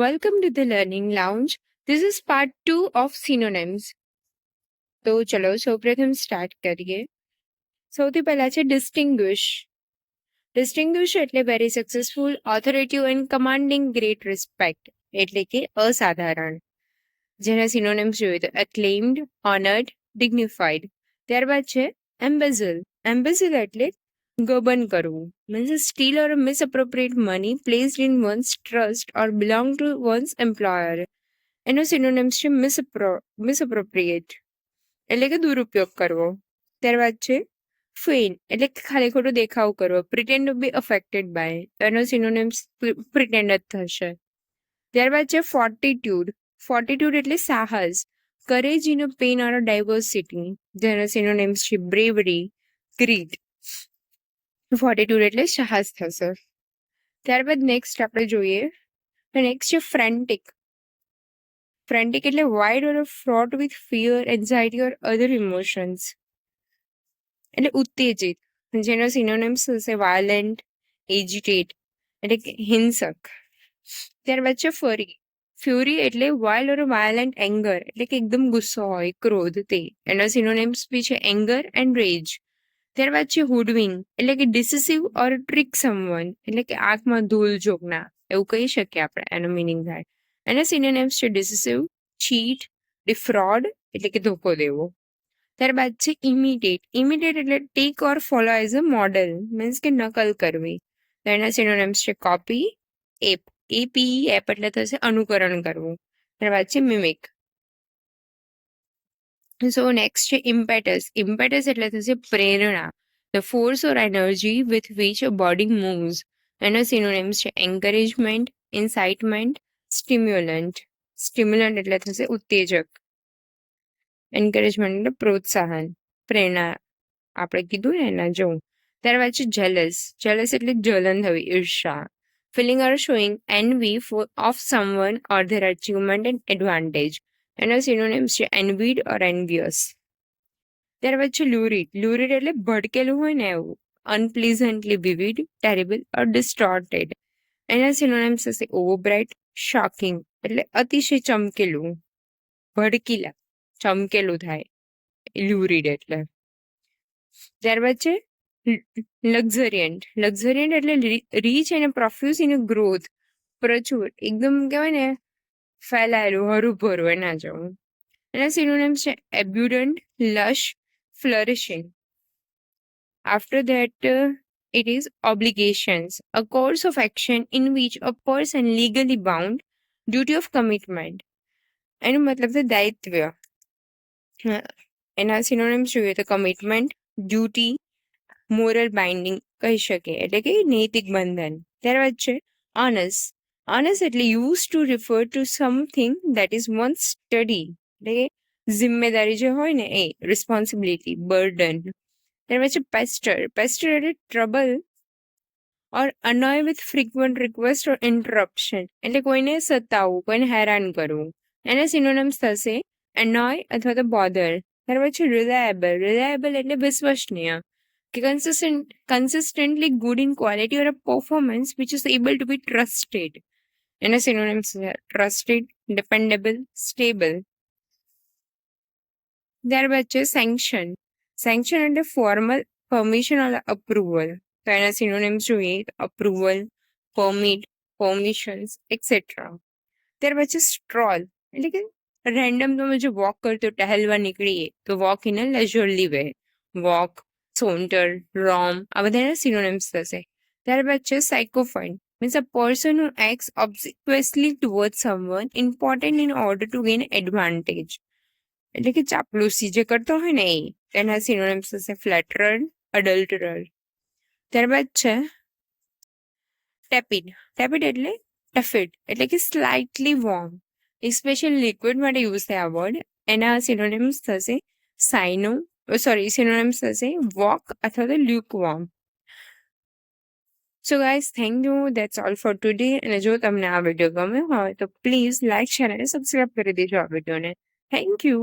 Welcome to the Learning Lounge. This is part 2 of synonyms. તો ચલો સૌપ્રથમ start કરીએ. સૌથી પહેલા છે ડિસ્ટિંગ્વિશ. ડિસ્ટિંગ્વિશ એટલે very successful, authoritative and commanding great respect એટલે કે અસાધારણ. જેના સિનોનિમ્સ જોઈએ તો એક્લેમ્ડ, ઓનર્ડ, ડિગ્નિફાઈડ. ત્યારબાદ છે એમ્બેઝલ. એમ્બેઝલ એટલે ગબન કરવું, means steal or misappropriate money placed in one's trust or belong to one's employer. એનો સિનોનિમ્સ છે મિસઅપ્રોપ્રિએટ એટલે કે દુરુપયોગ કરવો. ત્યારબાદ છે ફેઇન એટલે ખાલી ખોટો દેખાવ કરવો, pretend to be affected by, એનો સિનોનિમ્સ પ્રિટેન્ડ જ થશે. ત્યારબાદ છે ફોર્ટિટ્યુડ. ફોર્ટિટ્યુડ એટલે સાહસ, courage in a pain or a diversity, જેનો સિનોનિમ્સ છે બ્રેવરી, ગ્રીડ. ફોર્ટિટ્યુડ એટલે સાહસ થશે. ત્યારબાદ નેક્સ્ટ આપણે જોઈએ નેક્સ્ટ છે ફ્રેન્ટિક. ફ્રેન્ટિક એટલે wide or ફ્રોટ with fear, anxiety or other emotions એટલે ઉત્તેજિત, જેનો સિનોનિમ્સ થશે વાયોલેન્ટ, એજિટેટ એટલે કે હિંસક. ત્યારબાદ છે ફરી. ફ્યુરી એટલે વાઇલ્ડ ઓર વાયોલેન્ટ એંગર એટલે કે એકદમ ગુસ્સો હોય, ક્રોધ, તે. એનો સિનોનિમ્સ બી છે એંગર એન્ડ રેજ. ત્યારબાદ છે હુડવિંગ એટલે કે ડિસિસિવ ઓર ટ્રિક સમવન એટલે કે આંખમાં ધૂળ ઝોકના, એવું કહી શકીએ આપણે, એનો મિનિંગ થાય. એના સિનોનિમ્સ છે ડિસિસિવ, ચીટ, ડિફ્રોડ એટલે કે ધોકો દેવો. ત્યારબાદ છે ઇમિટેટ. ઇમિટેટ એટલે take or follow as a model, means કે નકલ કરવી. તો એના સિનોનિમ્સ છે કોપી, એપ. એપી એપ એટલે થશે અનુકરણ કરવું. ત્યારબાદ છે મિમિક. સો નેક્સ્ટ છે ઇમ્પેટસ. ઇમ્પેટસ એટલે થશે પ્રેરણા, the force or energy with which a body moves. એનો સિનોનિમ્સ છે એન્કરેજમેન્ટ, ઇન્સાઇટમેન્ટ, સ્ટિમ્યુલન્ટ. સ્ટિમ્યુલન્ટ એટલે થશે ઉત્તેજક, એન્કરેજમેન્ટ એટલે પ્રોત્સાહન, પ્રેરણા આપણે કીધું ને એના જેવું. ત્યારબાદ છે જેલસ. જેલસ એટલે જલન થવી, ઈર્ષા. Feeling or showing envy of someone or their achievement and advantage. એનો સિનોનિમ્સ છે એનવીડ ઓર એનવિયસ. ત્યારબાદ છે લ્યુરિડ. લ્યુરિડ એટલે ભડકેલું હોય ને એવું, અનપ્લીઝન્ટલી વિવિડ, ટેરેબલ ઓર ડિસ્ટોર્ટેડ. એના સિનોનિમ્સ થશે ઓવરબ્રાઇટ, શોકિંગ એટલે અતિશય ચમકેલું, ભડકીલા, ચમકેલું થાય લ્યુરિડ એટલે. ત્યારબાદ છે લક્ઝરિયન્ટ. લક્ઝરિયન્ટ એટલે રીચ અને પ્રોફ્યુઝ ઇન ગ્રોથ, પ્રચુર, એકદમ કહેવાય ને ફેલાયેલું, હરુભરું, એના જેવું. એના સિનોનિમ્સ છે abundant, lush, flourishing. After that it is obligations, a course of action in which a person legally bound, duty of commitment. એનું મતલબ છે દાયિત્વ. એના સિનોનિમ્સ જોઈએ તો કમિટમેન્ટ, ડ્યુટી, મોરલ બાઇન્ડિંગ કહી શકીએ એટલે કે નૈતિક બંધન. ત્યારબાદ છે ઓનસ. ઓનસ એટલે use to refer two something that is one study એટલે કે જિમ્મેદારી જે હોય ને એ, રિસ્પોન્સિબિલિટી, બર્ડન. ત્યારબાદ છે પેસ્ટર. પેસ્ટર એટલે trouble or annoy with frequent request or interruption એટલે કોઈને સતાવવું, કોઈને હેરાન કરવું. એના સિનોનિમ્સ થશે એનોય અથવા તો બોધર. ત્યારબાદ છે રિલાયબલ. રિલાયબલ એટલે વિશ્વસનીય, કે consistently good in quality or a performance which is able to be trusted. એના સિનોનિમ્સ ટ્રસ્ટેડ, ડિપેન્ડેબલ, સ્ટેબલ. ત્યારબાદ છે સેન્ક્શન. સેન્ક્શન એટલે ફોર્મલ પરમિશન ઓર અપ્રુવલ. તો એના સિનોનિમ્સ જોઈએ અપ્રુવલ, પરમિટ, પરમિશન્સ એક્સેટ્રા. ત્યારબાદ છે સ્ટ્રોલ એટલે કે રેન્ડમ તમે જો વોક કરતો ટહેલવા નીકળીએ તો walk in a leisurely way, walk, saunter, roam, આ બધાના સિનોનિમ્સ થશે. ત્યારબાદ છે sycophant, means a person who acts obsequiously toward someone important in order to gain advantage એટલે કે ચાપલુસી જે કરતો હોય ને એ. એના સિનોનિમ્સ થશે ફ્લેટરર, અડલ્ટરર. ત્યારબાદ છે ટેપિડ. ટેપિડ એટલે ટફિડ એટલે કે સ્લાઇટલી વોર્મ, સ્પેશિયલ લિક્વિડ માટે યુઝ થાય આ વર્ડ. એના સિનોનિમ્સ થશે સિનોનિમ્સ થશે વોક અથવા તો Luke warm. So guys thank you, that's all four today. અને જો તમને આ વિડીયો ગમ્યો હોય તો પ્લીઝ લાઇક, શેર અને સબસ્ક્રાઇબ કરી દેજો આ વિડીયોને. Thank you.